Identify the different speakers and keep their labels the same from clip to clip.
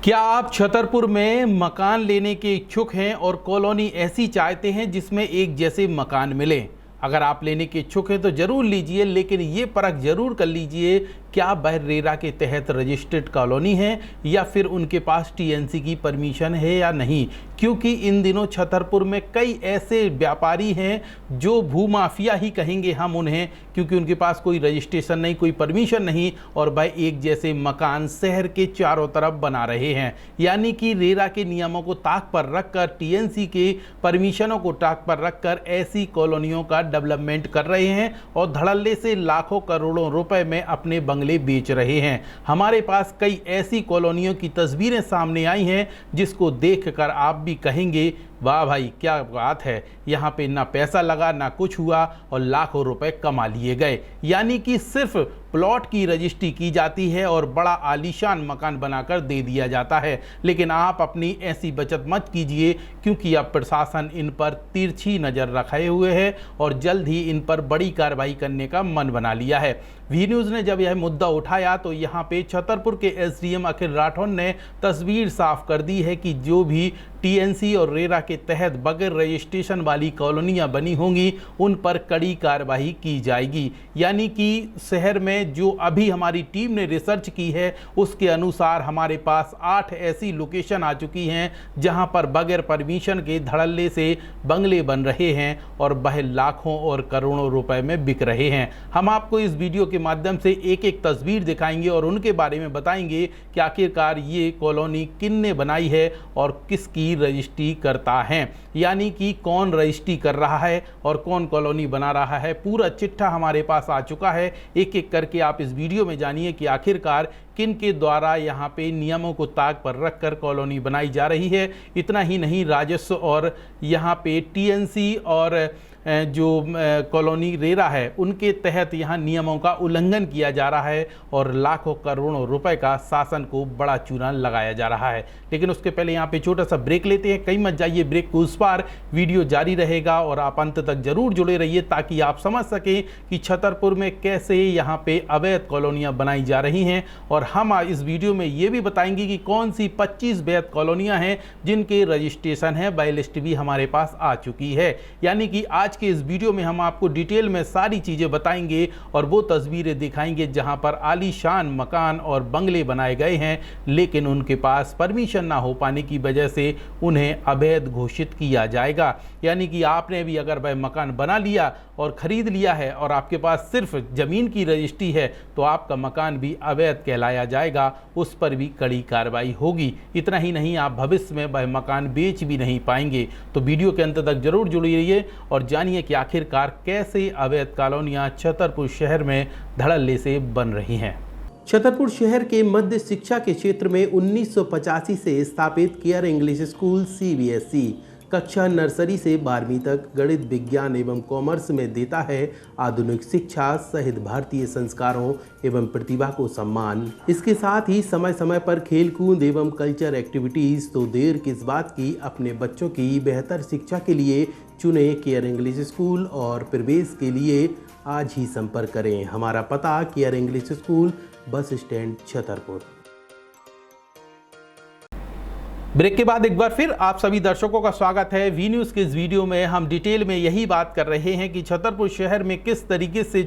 Speaker 1: क्या आप छतरपुर में मकान लेने के इच्छुक हैं और कॉलोनी ऐसी चाहते हैं जिसमें एक जैसे मकान मिले? अगर आप लेने के इच्छुक हैं तो ज़रूर लीजिए, लेकिन ये परख ज़रूर कर लीजिए क्या वह रेरा के तहत रजिस्टर्ड कॉलोनी है या फिर उनके पास टीएनसी की परमिशन है या नहीं। क्योंकि इन दिनों छतरपुर में कई ऐसे व्यापारी हैं जो भूमाफिया ही कहेंगे हम उन्हें, क्योंकि उनके पास कोई रजिस्ट्रेशन नहीं, कोई परमिशन नहीं और वह एक जैसे मकान शहर के चारों तरफ बना रहे हैं। यानी कि रेरा के नियमों को ताक पर रखकर, टीएनसी के परमिशनों को ताक पर रखकर ऐसी कॉलोनियों का डेवलपमेंट कर रहे हैं और धड़ल्ले से लाखों करोड़ों रुपए में अपने बंगले बेच रहे हैं। हमारे पास कई ऐसी कॉलोनियों की तस्वीरें सामने आई हैं जिसको देखकर आप भी कहेंगे वाह भाई क्या बात है, यहाँ पे ना पैसा लगा ना कुछ हुआ और लाखों रुपए कमा लिए गए। यानी कि सिर्फ प्लॉट की रजिस्ट्री की जाती है और बड़ा आलीशान मकान बनाकर दे दिया जाता है। लेकिन आप अपनी ऐसी बचत मत कीजिए, क्योंकि अब प्रशासन इन पर तिरछी नज़र रखे हुए है और जल्द ही इन पर बड़ी कार्रवाई करने का मन बना लिया है। वी न्यूज़ ने जब यह मुद्दा उठाया तो यहाँ पे छतरपुर के एसडीएम अखिल राठौर ने तस्वीर साफ कर दी है कि जो भी टीएनसी और रेरा के तहत बगैर रजिस्ट्रेशन वाली कॉलोनियां बनी होंगी उन पर कड़ी कार्रवाई की जाएगी। यानी कि शहर में जो अभी हमारी टीम ने रिसर्च की है उसके अनुसार हमारे पास 8 ऐसी लोकेशन आ चुकी हैं जहां पर बगैर परमिशन के धड़ल्ले से बंगले बन रहे हैं और वह लाखों और करोड़ों रुपए में बिक रहे हैं। हम आपको इस वीडियो के माध्यम से एक एक तस्वीर दिखाएंगे और उनके बारे में बताएंगे कि आखिरकार ये कॉलोनी किसने बनाई है और किसकी रजिस्ट्री करता है। यानी कि कौन रजिस्ट्री कर रहा है और कौन कॉलोनी बना रहा है, पूरा चिट्ठा हमारे पास आ चुका है। एक एक करके आप इस वीडियो में जानिए कि आखिरकार किन के द्वारा यहाँ पे नियमों को ताक पर रखकर कॉलोनी बनाई जा रही है। इतना ही नहीं, राजस्व और यहाँ पे टीएनसी और जो कॉलोनी रेरा है उनके तहत यहाँ नियमों का उल्लंघन किया जा रहा है और लाखों करोड़ों रुपए का शासन को बड़ा चूना लगाया जा रहा है। लेकिन उसके पहले यहाँ पे छोटा सा ब्रेक लेते हैं। कहीं मत जाइए, ब्रेक को उस पार वीडियो जारी रहेगा और आप अंत तक जरूर जुड़े रहिए ताकि आप समझ सकें कि छतरपुर में कैसे यहाँ पे अवैध कॉलोनियाँ बनाई जा रही हैं। और हम इस वीडियो में ये भी बताएंगे कि कौन सी 25 वैध कॉलोनियाँ हैं जिनके रजिस्ट्रेशन है, बाय लिस्ट भी हमारे पास आ चुकी है। यानी कि आज के इस वीडियो में हम आपको डिटेल में सारी चीजें बताएंगे और वो तस्वीरें दिखाएंगे जहां पर आलीशान मकान और बंगले बनाए गए हैं, लेकिन उनके पास परमिशन ना हो पाने की वजह से उन्हें अवैध घोषित किया जाएगा। यानी कि आपने भी अगर वह मकान बना लिया और खरीद लिया है और आपके पास सिर्फ जमीन की रजिस्ट्री है तो आपका मकान भी अवैध कहलाया जाएगा, उस पर भी कड़ी कार्रवाई होगी। इतना ही नहीं, आप भविष्य में वह मकान बेच भी नहीं पाएंगे। तो वीडियो के अंत तक जरूर जुड़ी रहिए और जानिए कि आखिरकार कैसे अवैध कॉलोनियां छतरपुर शहर में धड़ल्ले से बन रही हैं।
Speaker 2: छतरपुर शहर के मध्य शिक्षा के क्षेत्र में 1985 से स्थापित केयर इंग्लिश स्कूल सीबीएसई कक्षा नर्सरी से 12वीं तक गणित, विज्ञान एवं कॉमर्स में देता है आधुनिक शिक्षा सहित भारतीय संस्कारों एवं प्रतिभा को सम्मान। इसके साथ ही समय समय पर खेलकूद एवं कल्चर एक्टिविटीज। तो देर किस बात की, अपने बच्चों की बेहतर शिक्षा के लिए चुने केयर इंग्लिश स्कूल और प्रवेश के लिए आज ही संपर्क करें। हमारा पता care English school, bus stand, Chhatarpur.
Speaker 1: Break के बाद एक बार फिर आप सभी दर्शकों का स्वागत है। वी न्यूज़ के इस वीडियो में हम डिटेल में यही बात कर रहे हैं कि छतरपुर शहर में किस तरीके से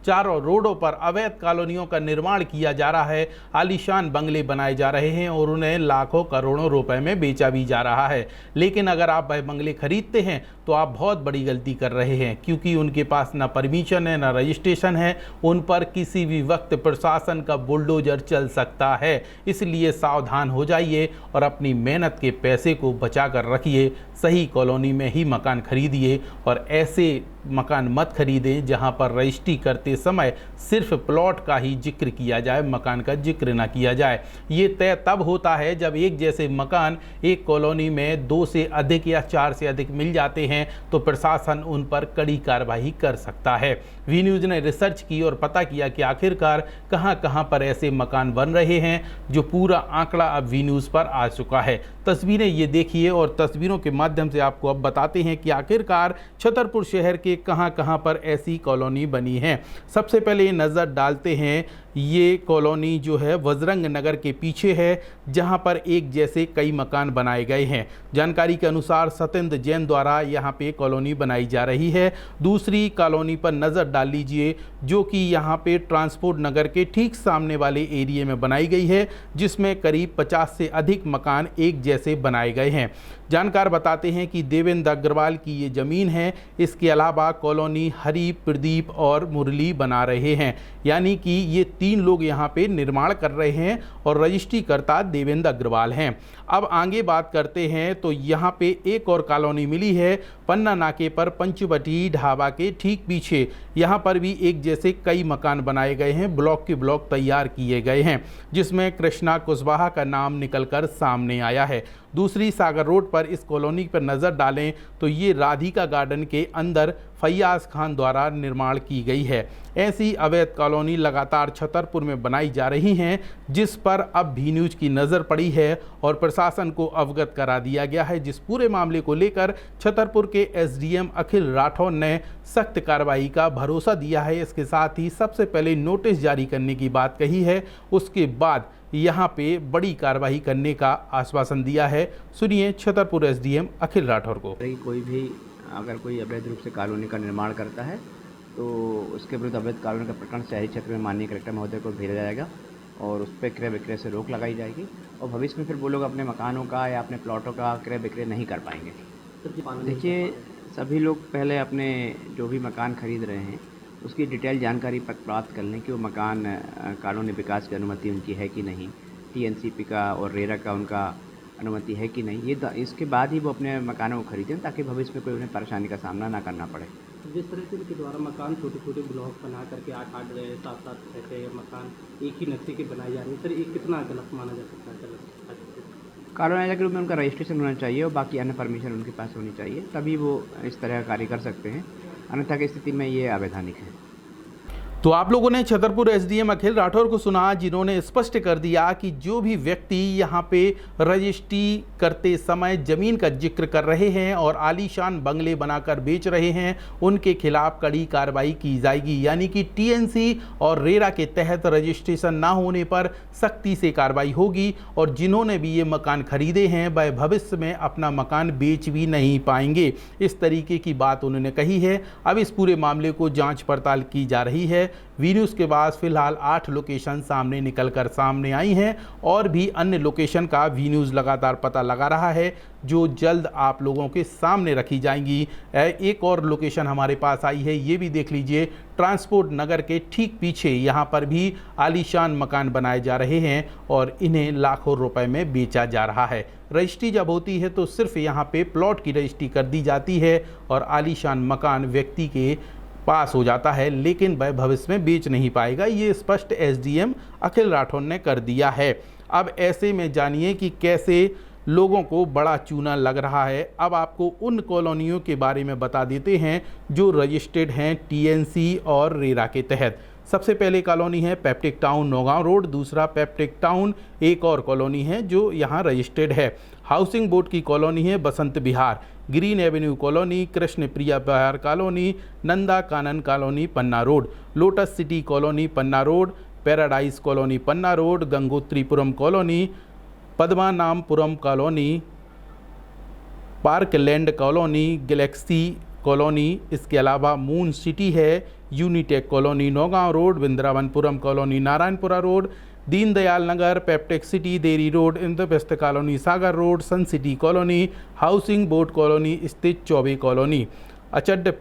Speaker 1: चारों रोडों पर अवैध कॉलोनियों का निर्माण किया जा रहा है, आलीशान बंगले बनाए जा रहे हैं और उन्हें लाखों करोड़ों रुपए में बेचा भी जा रहा है। लेकिन अगर आप वह बंगले खरीदते हैं तो आप बहुत बड़ी गलती कर रहे हैं, क्योंकि उनके पास ना परमिशन है ना रजिस्ट्रेशन है। उन पर किसी भी वक्त प्रशासन का बुलडोजर चल सकता है। इसलिए सावधान हो जाइए और अपनी मेहनत के पैसे को बचा कर रखिए। सही कॉलोनी में ही मकान खरीदिए और ऐसे मकान मत खरीदें जहां पर रजिस्ट्री करते समय सिर्फ प्लॉट का ही जिक्र किया जाए, मकान का जिक्र ना किया जाए। ये तय तब होता है जब एक जैसे मकान एक कॉलोनी में 2 से अधिक या 4 से अधिक मिल जाते हैं तो प्रशासन उन पर कड़ी कार्रवाई कर सकता है। वी न्यूज़ ने रिसर्च की और पता किया कि आखिरकार कहां पर ऐसे मकान बन रहे हैं, जो पूरा आंकड़ा अब वी न्यूज़ पर आ चुका है। तस्वीरें ये देखिए और तस्वीरों के माध्यम से आपको अब बताते हैं कि आखिरकार छतरपुर शहर के कहां पर ऐसी कॉलोनी बनी है। सबसे पहले नज़र डालते हैं ये कॉलोनी जो है वज्रंग नगर के पीछे है, जहां पर एक जैसे कई मकान बनाए गए हैं। जानकारी के अनुसार सत्येंद्र जैन द्वारा यहां पे कॉलोनी बनाई जा रही है। दूसरी कॉलोनी पर नज़र डाल लीजिए, जो कि यहां पे ट्रांसपोर्ट नगर के ठीक सामने वाले एरिया में बनाई गई है, जिसमें करीब 50 से अधिक मकान एक जैसे बनाए गए हैं। जानकार बताते हैं कि देवेंद्र अग्रवाल की ये ज़मीन है। इसके अलावा कॉलोनी हरी, प्रदीप और मुरली बना रहे हैं, यानी कि ये 3 लोग यहाँ पे निर्माण कर रहे हैं और रजिस्ट्री करता देवेंद्र अग्रवाल हैं। अब आगे बात करते हैं तो यहाँ पे एक और कॉलोनी मिली है पन्ना नाके पर पंचवटी ढाबा के ठीक पीछे। यहाँ पर भी एक जैसे कई मकान बनाए गए हैं, ब्लॉक के ब्लॉक तैयार किए गए हैं, जिसमें कृष्णा कुशवाहा का नाम निकलकर सामने आया है। दूसरी सागर रोड पर इस कॉलोनी पर नज़र डालें तो ये राधिका गार्डन के अंदर फैयाज खान द्वारा निर्माण की गई है। ऐसी अवैध कॉलोनी लगातार छतरपुर में बनाई जा रही हैं, जिस पर अब भी न्यूज़ की नज़र पड़ी है और प्रशासन को अवगत करा दिया गया है। जिस पूरे मामले को लेकर छतरपुर के एसडीएम अखिल राठौर ने सख्त कार्रवाई का भरोसा दिया है। इसके साथ ही सबसे पहले नोटिस जारी करने की बात कही है, उसके बाद यहाँ पे बड़ी कार्रवाई करने का आश्वासन दिया है। सुनिए छतरपुर एसडीएम अखिल राठौर को।
Speaker 3: कोई भी अगर कोई अवैध रूप से कॉलोनी का निर्माण करता है तो उसके विरुद्ध अवैध कॉलोनी का प्रकरण शहरी क्षेत्र में माननीय कलेक्टर महोदय को भेजा जाएगा और उस पर क्रय विक्रय से रोक लगाई जाएगी और भविष्य में फिर वो लोग अपने मकानों का या अपने प्लॉटों का क्रय विक्रय नहीं कर पाएंगे। देखिए, सभी लोग पहले अपने जो भी मकान खरीद रहे हैं उसकी डिटेल जानकारी प्राप्त कर लें कि वो मकान कॉलोनी विकास की अनुमति उनकी है कि नहीं, टीएनसीपी का और रेरा का उनका अनुमति है कि नहीं। इसके बाद ही वो अपने मकानों को खरीदें ताकि भविष्य में कोई उन्हें परेशानी का सामना ना करना पड़े।
Speaker 4: जिस तरह से इनके द्वारा मकान छोटे छोटे ब्लॉक बना करके 8-8 रहे 7-7 रहते हैं मकान एक ही नक्शे के बनाए जा रहे हैं, सर ये कितना गलत माना जा सकता है? गलत
Speaker 3: कॉलोनी के रूप में उनका रजिस्ट्रेशन होना चाहिए और बाकी अन्य परमिशन उनके पास होनी चाहिए, तभी वो इस तरह का कार्य कर सकते हैं, अन्यथा की स्थिति में ये अवैधानिक है।
Speaker 1: तो आप लोगों ने छतरपुर एसडीएम अखिल राठौर को सुना, जिन्होंने स्पष्ट कर दिया कि जो भी व्यक्ति यहाँ पे रजिस्ट्री करते समय ज़मीन का जिक्र कर रहे हैं और आलीशान बंगले बनाकर बेच रहे हैं, उनके खिलाफ कड़ी कार्रवाई की जाएगी। यानी कि टीएनसी और रेरा के तहत रजिस्ट्रेशन ना होने पर सख्ती से कार्रवाई होगी और जिन्होंने भी ये मकान खरीदे हैं वह भविष्य में अपना मकान बेच भी नहीं पाएंगे। इस तरीके की बात उन्होंने कही है। अब इस पूरे मामले को जाँच पड़ताल की जा रही है। वी न्यूज़ के बाद फिलहाल 8 लोकेशन सामने आई हैं और भी अन्य लोकेशन का वी न्यूज़ लगातार पता लगा रहा है, जो जल्द आप लोगों के सामने रखी जाएंगी। एक और लोकेशन हमारे पास आई है, ये भी देख लीजिए। ट्रांसपोर्ट नगर के ठीक पीछे यहाँ पर भी आलीशान मकान बनाए जा रहे हैं और इन्हें लाखों रुपए में बेचा जा रहा है। रजिस्ट्री जब होती है तो सिर्फ यहाँ पे प्लॉट की रजिस्ट्री कर दी जाती है और आलीशान मकान व्यक्ति के पास हो जाता है, लेकिन वह भविष्य में बेच नहीं पाएगा। ये स्पष्ट एसडीएम अखिल राठौर ने कर दिया है। अब ऐसे में जानिए कि कैसे लोगों को बड़ा चूना लग रहा है। अब आपको उन कॉलोनियों के बारे में बता देते हैं जो रजिस्टर्ड हैं टीएनसी और रेरा के तहत। सबसे पहले कॉलोनी है पेप्टिक टाउन नौगांव रोड, दूसरा पेप्टिक टाउन एक और कॉलोनी है जो यहाँ रजिस्टर्ड है। हाउसिंग बोर्ड की कॉलोनी है Basant Vihar, green avenue colony, Krishna Priya Vihar colony, Nanda Kanan colony Panna road, lotus city colony Panna road, paradise colony Panna road, Gangotripuram colony, Padmanampuram colony, parkland colony, galaxy colony. इसके अलावा मून सिटी है, Unitech colony Naugaon road, Vrindavanpuram colony Narayanpura road, Deendayal Nagar, Peptech city Deri road, Indraprastha colony Sagar road, sun city colony, housing board colony स्थित Chaubey colony, अचड्ड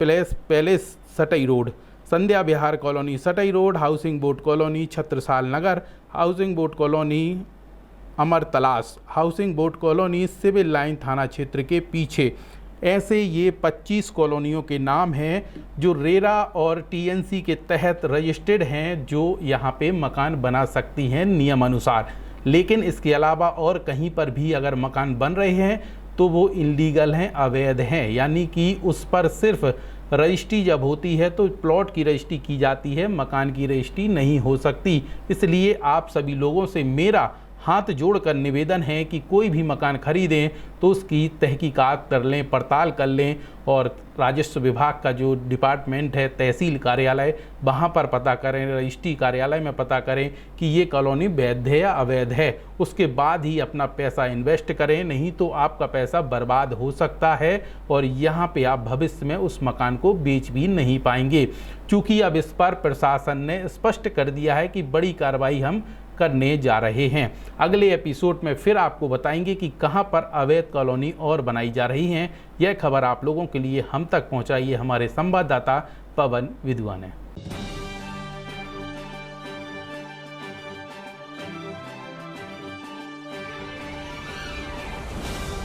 Speaker 1: palace सटई road, Sandhya Vihar colony Satai road, housing board colony Chhatrasal Nagar, housing board colony Amar Talash, housing board colony civil line थाना क्षेत्र के पीछे। ऐसे ये 25 कॉलोनियों के नाम हैं जो रेरा और टीएनसी के तहत रजिस्टर्ड हैं, जो यहाँ पे मकान बना सकती हैं नियम अनुसार। लेकिन इसके अलावा और कहीं पर भी अगर मकान बन रहे हैं तो वो इलीगल हैं, अवैध हैं। यानी कि उस पर सिर्फ रजिस्ट्री जब होती है तो प्लॉट की रजिस्ट्री की जाती है, मकान की रजिस्ट्री नहीं हो सकती। इसलिए आप सभी लोगों से मेरा हाथ जोड़कर निवेदन है कि कोई भी मकान खरीदें तो उसकी तहकीकात कर लें, पड़ताल कर लें और राजस्व विभाग का जो डिपार्टमेंट है, तहसील कार्यालय, वहाँ पर पता करें, रजिस्ट्री कार्यालय में पता करें कि ये कॉलोनी वैध है या अवैध है। उसके बाद ही अपना पैसा इन्वेस्ट करें, नहीं तो आपका पैसा बर्बाद हो सकता है और यहाँ पे आप भविष्य में उस मकान को बेच भी नहीं पाएंगे। क्योंकि अब इस पर प्रशासन ने स्पष्ट कर दिया है कि बड़ी कार्रवाई हम करने जा रहे हैं। अगले एपिसोड में फिर आपको बताएंगे कि कहां पर अवैध कॉलोनी और बनाई जा रही हैं। यह खबर आप लोगों के लिए हम तक पहुंचाई है हमारे संवाददाता पवन विद्वान ने।